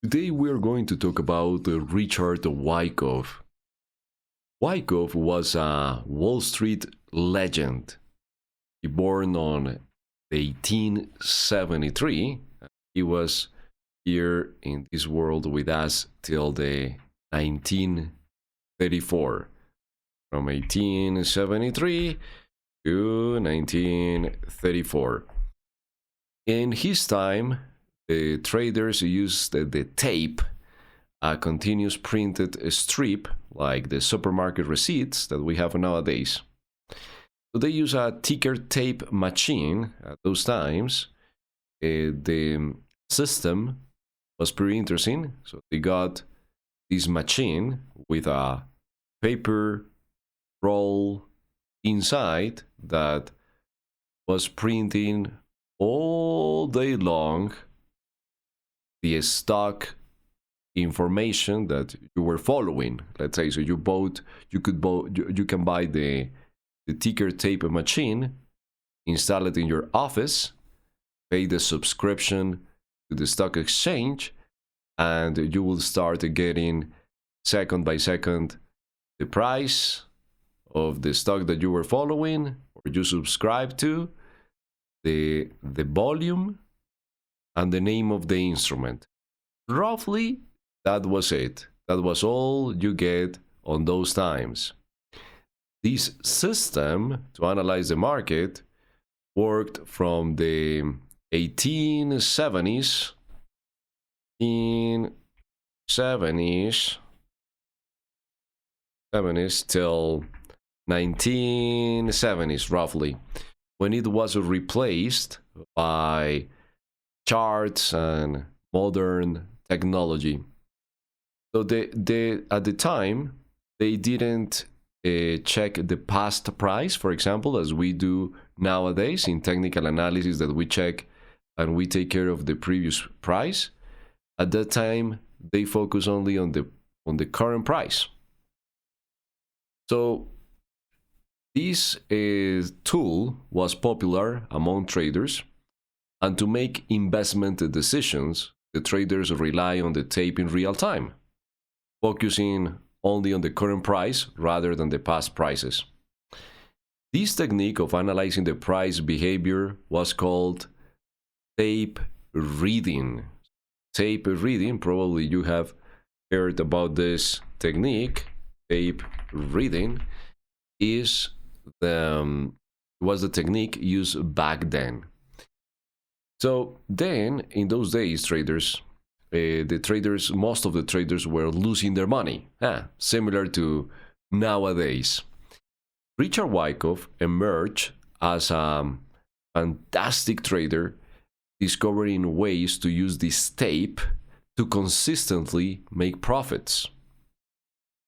Today we're going to talk about Richard Wyckoff. Wyckoff was a Wall Street legend. He born on 1873. He was here in this world with us till the 1934. From 1873 to 1934. In his time, the traders used the tape, a continuous printed strip like the supermarket receipts that we have nowadays. So they use a ticker tape machine at those times. The system was pretty interesting. So they got this machine with a paper roll inside that was printing all day long the stock information that you were following. Let's say, so you can buy the ticker tape machine, install it in your office, pay the subscription to the stock exchange, and you will start getting second by second the price of the stock that you were following or you subscribe to, the volume, and the name of the instrument. Roughly, that was it. That was all you get on those times. This system to analyze the market worked from the 1870s till 1970s roughly, when it was replaced by charts and modern technology. So at the time, they didn't check the past price, for example, as we do nowadays in technical analysis, that we check and we take care of the previous price. At that time, they focus only on the current price. So this tool was popular among traders, and to make investment decisions, the traders rely on the tape in real time, focusing only on the current price rather than the past prices. This technique of analyzing the price behavior was called tape reading. Tape reading, probably you have heard about this technique. Tape reading was the technique used back then. So then, in those days, most of the traders were losing their money, similar to nowadays. Richard Wyckoff emerged as a fantastic trader, discovering ways to use this tape to consistently make profits.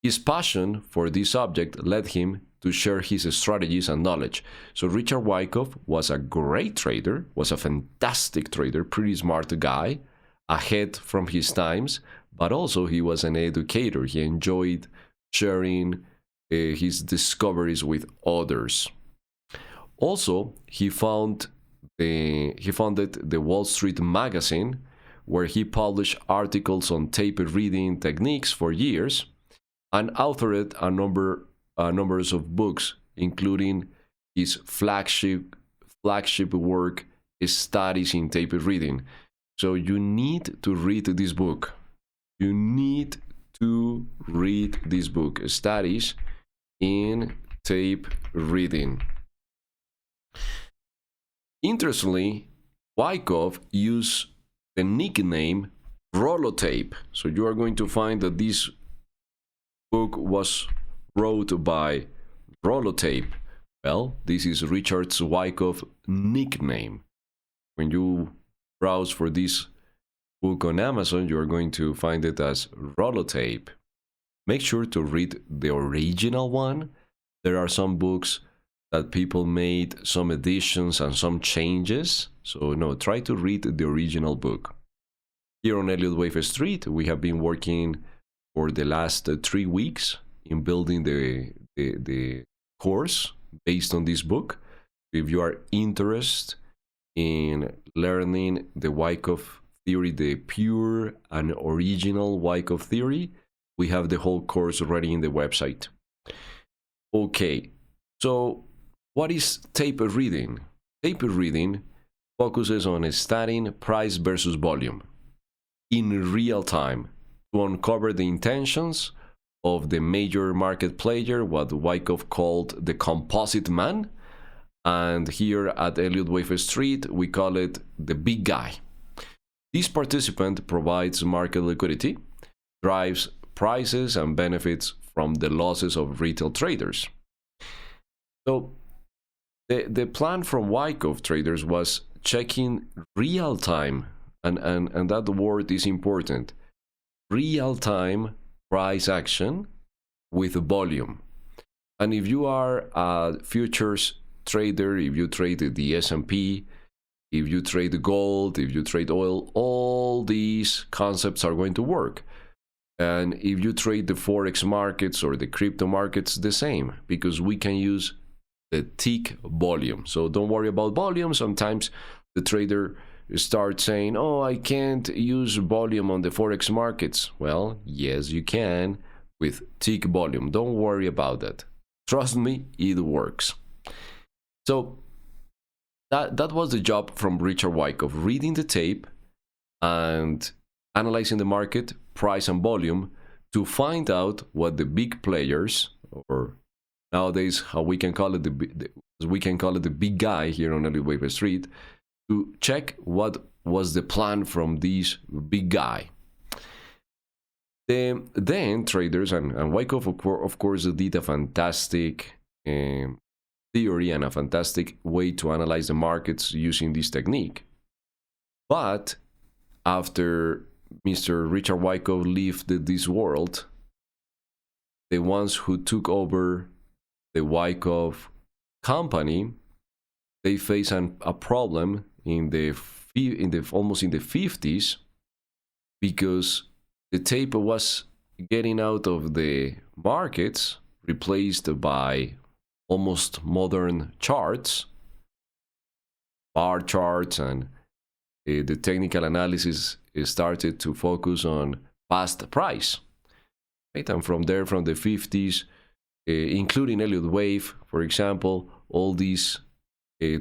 His passion for this subject led him to share his strategies and knowledge. So Richard Wyckoff was a great trader, was a fantastic trader, pretty smart guy, ahead from his times, but also he was an educator. He enjoyed sharing his discoveries with others. Also, he founded the Wall Street magazine, where he published articles on tape reading techniques for years, and authored numbers of books, including his flagship work, Studies in Tape Reading. So you need to read this book. Studies in Tape Reading. Interestingly, Wyckoff used the nickname Rolotape. So you are going to find that this book was wrote by Rolotape. Well, this is Richard Wyckoff's nickname. When you browse for this book on Amazon, you are going to find it as Rolotape. Make sure to read the original one. There are some books that people made some additions and some changes. So no, try to read the original book. Here on Elliott Wave Street, we have been working for the last 3 weeks in building the course based on this book. If you are interested in learning the Wyckoff theory, the pure and original Wyckoff theory, we have the whole course already in the website. Okay, so what is tape reading? Tape reading focuses on studying price versus volume in real time to uncover the intentions of the major market player, what Wyckoff called the composite man. And here at Elliott Wave Street, we call it the big guy. This participant provides market liquidity, drives prices, and benefits from the losses of retail traders. So the plan from Wyckoff traders was checking real time, and that word is important, real time price action with volume. And if you are a futures trader, if you trade the S&P, if you trade gold, if you trade oil, all these concepts are going to work. And if you trade the forex markets or the crypto markets, the same, because we can use the tick volume. So don't worry about volume. Sometimes the trader starts saying, oh, I can't use volume on the forex markets. Well, yes, you can with tick volume. Don't worry about that. Trust me, it works. So that was the job from Richard Wyckoff, reading the tape and analyzing the market, price and volume to find out what the big players, or nowadays how we can call it the big guy here on Elliott Wave Street, to check what was the plan from this big guy. Then traders and Wyckoff, of course, did a fantastic theory and a fantastic way to analyze the markets using this technique. But after Mr. Richard Wyckoff left this world, the ones who took over the Wyckoff company, they face a problem in the almost in the 50s, because the tape was getting out of the markets, replaced by almost modern charts, bar charts, and the technical analysis started to focus on past price. Right? And from there, from the 50s, including Elliott Wave, for example, all these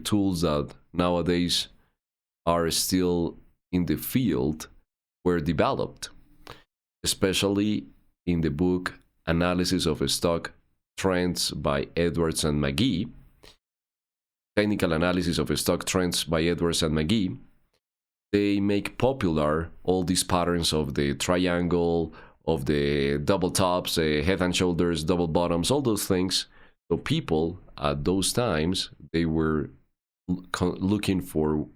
tools that nowadays are still in the field were developed, especially in the book Analysis of Stock Trends by Edwards and McGee, Technical Analysis of Stock Trends by Edwards and McGee. They make popular all these patterns of the triangle, of the double tops, head and shoulders, double bottoms, all those things. So people at those times, they were looking for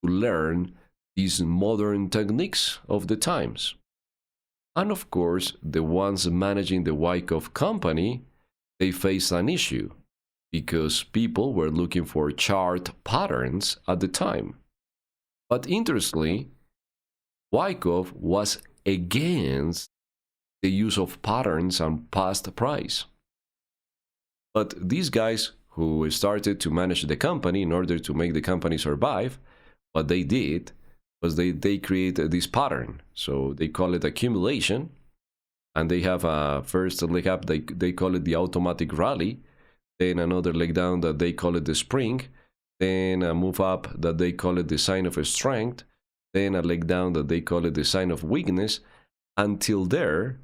to learn these modern techniques of the times. And of course, the ones managing the Wyckoff company, they faced an issue because people were looking for chart patterns at the time. But interestingly, Wyckoff was against the use of patterns and past price. But these guys who started to manage the company in order to make the company survive, what they did was they created this pattern. So they call it accumulation, and they have a first leg up, they call it the automatic rally, then another leg down that they call it the spring, then a move up that they call it the sign of a strength, then a leg down that they call it the sign of weakness. Until there,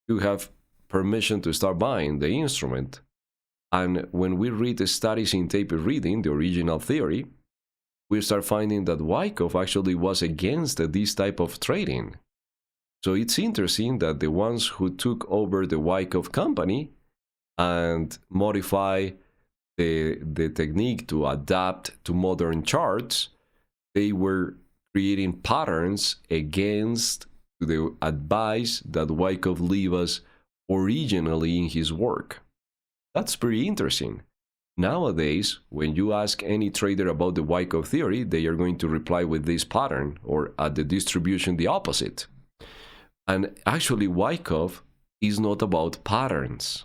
you have permission to start buying the instrument. And when we read the studies in tape reading, the original theory, we start finding that Wyckoff actually was against this type of trading. So it's interesting that the ones who took over the Wyckoff company and modify the technique to adapt to modern charts, they were creating patterns against the advice that Wyckoff gave us originally in his work. That's pretty interesting. Nowadays, when you ask any trader about the Wyckoff theory, they are going to reply with this pattern, or at the distribution, the opposite. And actually, Wyckoff is not about patterns.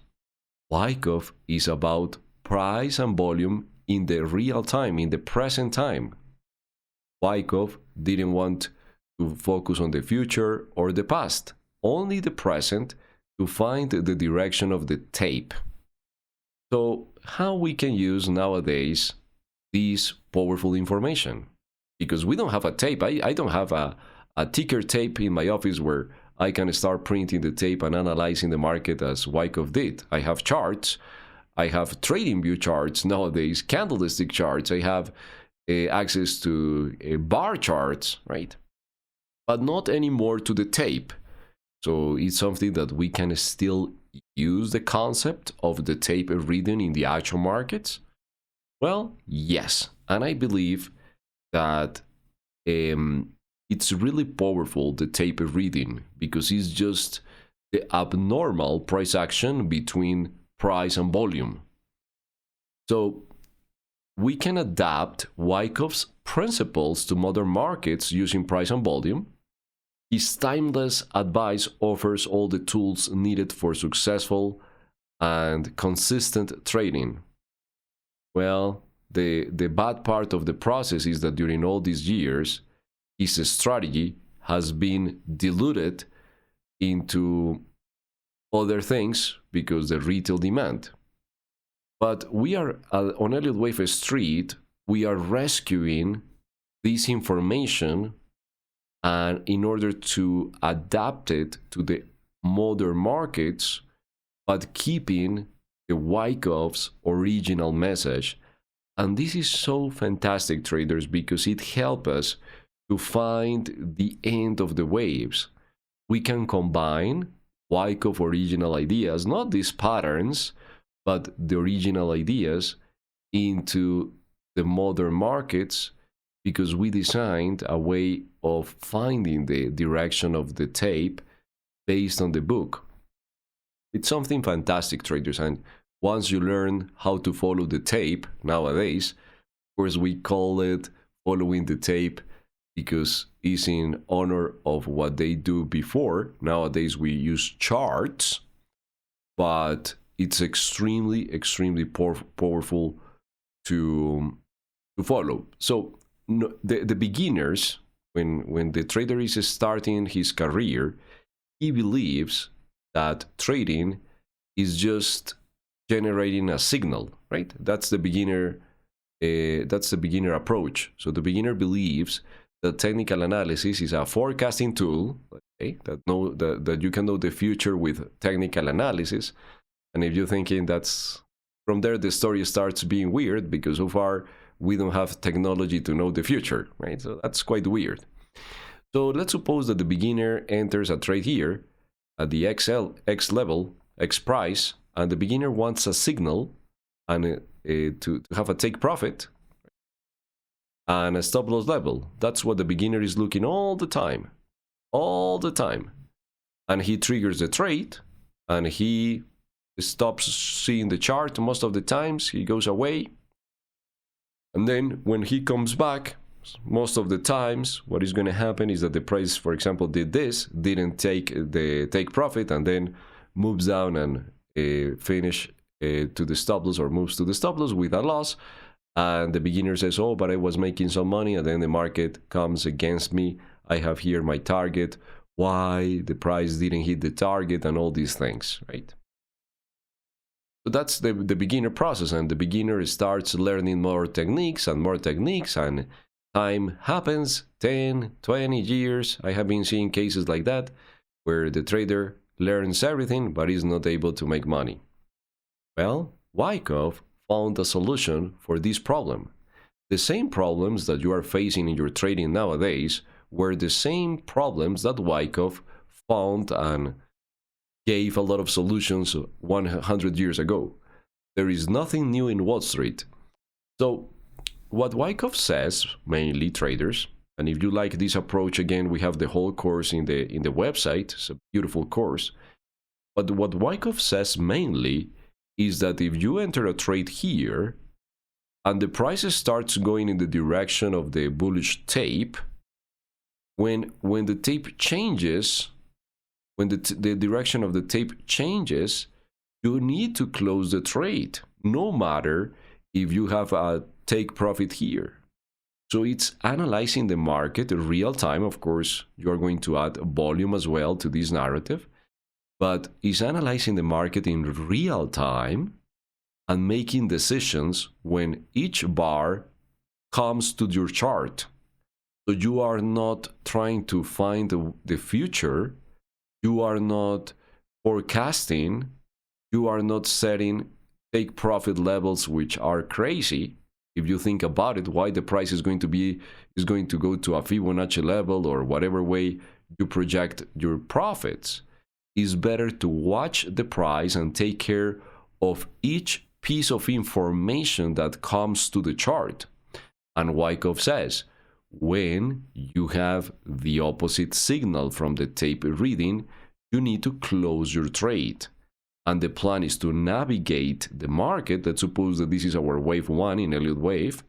Wyckoff is about price and volume in the real time, in the present time. Wyckoff didn't want to focus on the future or the past, only the present to find the direction of the tape. So how we can use nowadays this powerful information? Because we don't have a tape. I don't have a ticker tape in my office where I can start printing the tape and analyzing the market as Wyckoff did. I have charts. I have trading view charts nowadays, candlestick charts. I have access to bar charts, right? But not anymore to the tape. So it's something that we can still use the concept of the tape reading in the actual markets. Well, yes, and I believe that it's really powerful, the tape reading, because it's just the abnormal price action between price and volume. So we can adapt Wyckoff's principles to modern markets using price and volume. His timeless advice offers all the tools needed for successful and consistent trading. Well, the bad part of the process is that during all these years, his strategy has been diluted into other things because the retail demand. But we are on Elliott Wave Street, we are rescuing this information and in order to adapt it to the modern markets, but keeping the Wyckoff's original message. And this is so fantastic, traders, because it helps us to find the end of the waves. We can combine Wyckoff original ideas, not these patterns, but the original ideas into the modern markets, because we designed a way of finding the direction of the tape based on the book. It's something fantastic, traders, and once you learn how to follow the tape nowadays, of course we call it following the tape because it's in honor of what they do before. Nowadays we use charts, but it's extremely powerful to follow. So the beginners, when the trader is starting his career, he believes that trading is just generating a signal, right? That's the beginner approach. So the beginner believes that technical analysis is a forecasting tool, okay, that you can know the future with technical analysis. And if you're thinking that's from there, the story starts being weird because so far we don't have technology to know the future, right? So that's quite weird. So let's suppose that the beginner enters a trade here at the X level, X price, and the beginner wants a signal and to have a take profit and a stop loss level. That's what the beginner is looking all the time. And he triggers the trade and he stops seeing the chart most of the times. He goes away. And then when he comes back, most of the times, what is going to happen is that the price, for example, didn't take profit, and then moves down and finish to the stop loss, or moves to the stop loss with a loss. And the beginner says, oh, but I was making some money, and then the market comes against me. I have here my target. Why the price didn't hit the target, and all these things, right? So that's the beginner process, and the beginner starts learning more techniques, and time happens, 10, 20 years. I have been seeing cases like that, where the trader learns everything, but is not able to make money. Well, Wyckoff found a solution for this problem. The same problems that you are facing in your trading nowadays were the same problems that Wyckoff found and gave a lot of solutions 100 years ago. There is nothing new in Wall Street. So what Wyckoff says, mainly traders, and if you like this approach, again, we have the whole course in the website. It's a beautiful course. But what Wyckoff says mainly is that if you enter a trade here and the price starts going in the direction of the bullish tape, when the tape changes, when the direction of the tape changes, you need to close the trade, no matter if you have a take profit here. So it's analyzing the market real time. Of course, you're going to add volume as well to this narrative, but it's analyzing the market in real time and making decisions when each bar comes to your chart. So you are not trying to find the future, you are not forecasting, you are not setting take profit levels which are crazy. If you think about it, why the price is going to go to a Fibonacci level or whatever way you project your profits. It's better to watch the price and take care of each piece of information that comes to the chart. And Wyckoff says, when you have the opposite signal from the tape reading, you need to close your trade. And the plan is to navigate the market. Let's suppose that this is our wave 1 in Elliott wave,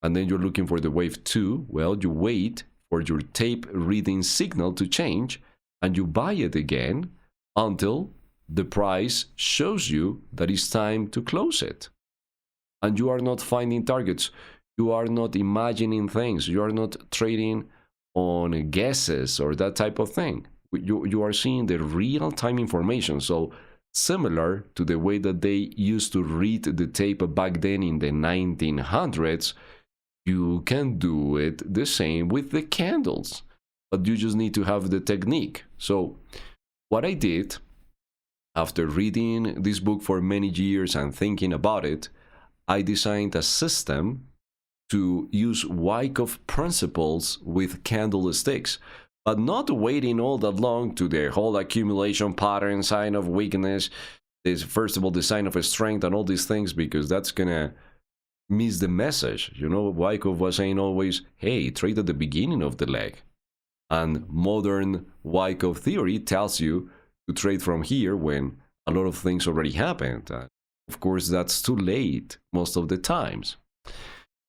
and then you're looking for the wave 2. Well, you wait for your tape reading signal to change, and you buy it again until the price shows you that it's time to close it. And you are not finding targets. You are not imagining things. You are not trading on guesses or that type of thing. You are seeing the real-time information. So similar to the way that they used to read the tape back then in the 1900s, you can do it the same with the candles, but you just need to have the technique. So what I did after reading this book for many years and thinking about it, I designed a system to use Wyckoff principles with candlesticks, but not waiting all that long to the whole accumulation pattern, sign of weakness, this first of all the sign of a strength and all these things, because that's gonna miss the message. You know, Wyckoff was saying always, hey, trade at the beginning of the leg. And modern Wyckoff theory tells you to trade from here when a lot of things already happened. Of course, that's too late most of the times.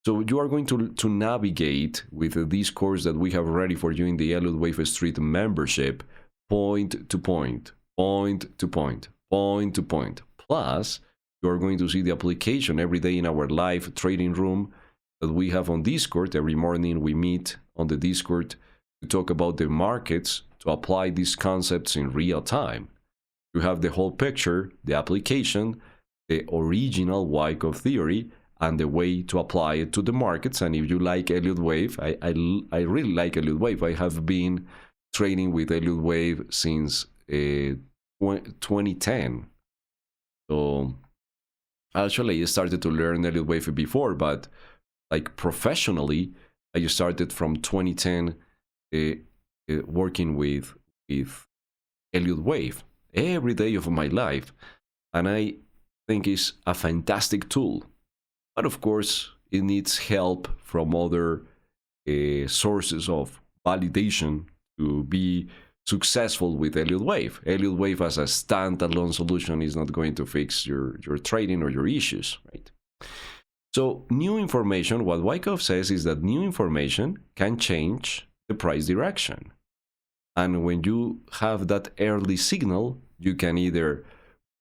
So you are going to navigate with this course that we have ready for you in the Elliott Wave Street membership, point to point, point to point, point to point. Plus, you are going to see the application every day in our live trading room that we have on Discord. Every morning we meet on the Discord to talk about the markets, to apply these concepts in real time. You have the whole picture, the application, the original Wyckoff theory, and the way to apply it to the markets. And if you like Elliott Wave, I really like Elliott Wave. I have been trading with Elliott Wave since 2010. So actually, I started to learn Elliott Wave before, but like professionally, I started from 2010 working with Elliott Wave every day of my life. And I think it's a fantastic tool. But of course, it needs help from other sources of validation to be successful with Elliott Wave. Elliott Wave as a standalone solution is not going to fix your trading or your issues, right? So new information, what Wyckoff says is that new information can change the price direction. And when you have that early signal, you can either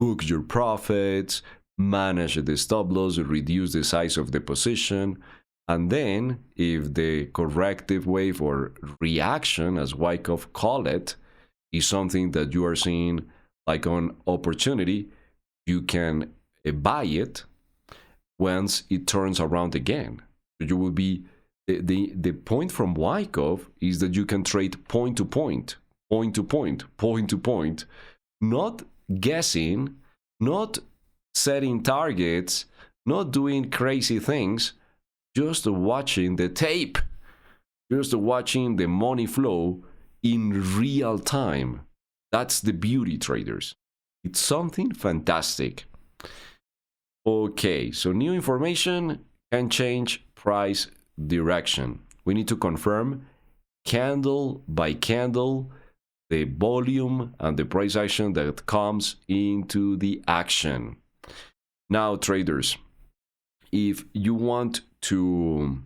book your profits, manage the stop loss, reduce the size of the position, and then if the corrective wave or reaction, as Wyckoff call it, is something that you are seeing like an opportunity, you can buy it once it turns around again. You will be the point from Wyckoff is that you can trade point to point, point to point, point to point, not guessing, not setting targets, not doing crazy things, just watching the tape, just watching the money flow in real time. That's the beauty, traders. It's something fantastic. Okay, so new information can change price direction. We need to confirm candle by candle the volume and the price action that comes into the action. Now, traders, if you want to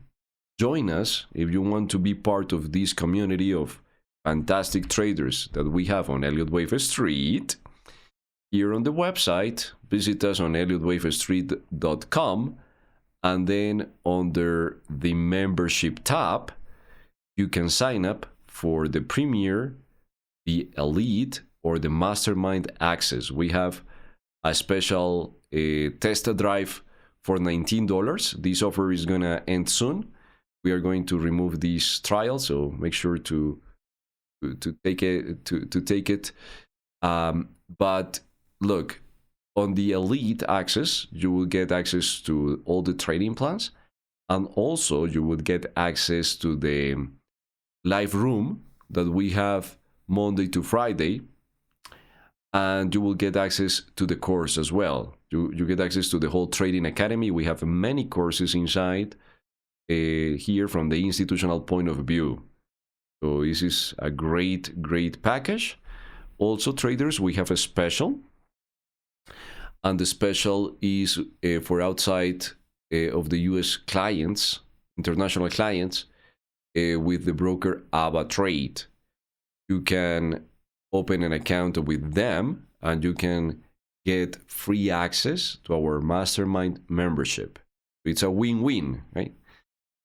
join us, if you want to be part of this community of fantastic traders that we have on Elliott Wave Street, here on the website, visit us on elliottwavestreet.com And then under the membership tab, you can sign up for the Premier, the Elite, or the Mastermind access. We have a special test drive for $19. This offer is gonna end soon. We are going to remove these trials, so make sure to take it. But look, on the Elite access, you will get access to all the trading plans, and also you would get access to the live room that we have Monday to Friday, and you will get access to the course as well. You get access to the whole Trading Academy. We have many courses inside here from the institutional point of view. So this is a great package. Also, traders, we have a special, and the special is for outside of the US clients, international clients, with the broker AvaTrade. You can open an account with them, and you can get free access to our mastermind membership. It's a win-win, right?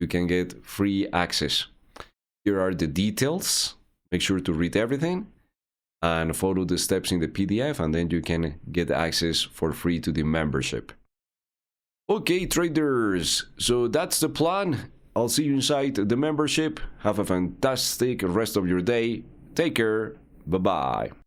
You can get free access. Here are the details. Make sure to read everything and follow the steps in the PDF, and then you can get access for free to the membership. Okay, traders, so that's the plan. I'll see you inside the membership. Have a fantastic rest of your day. Take care. Bye-bye.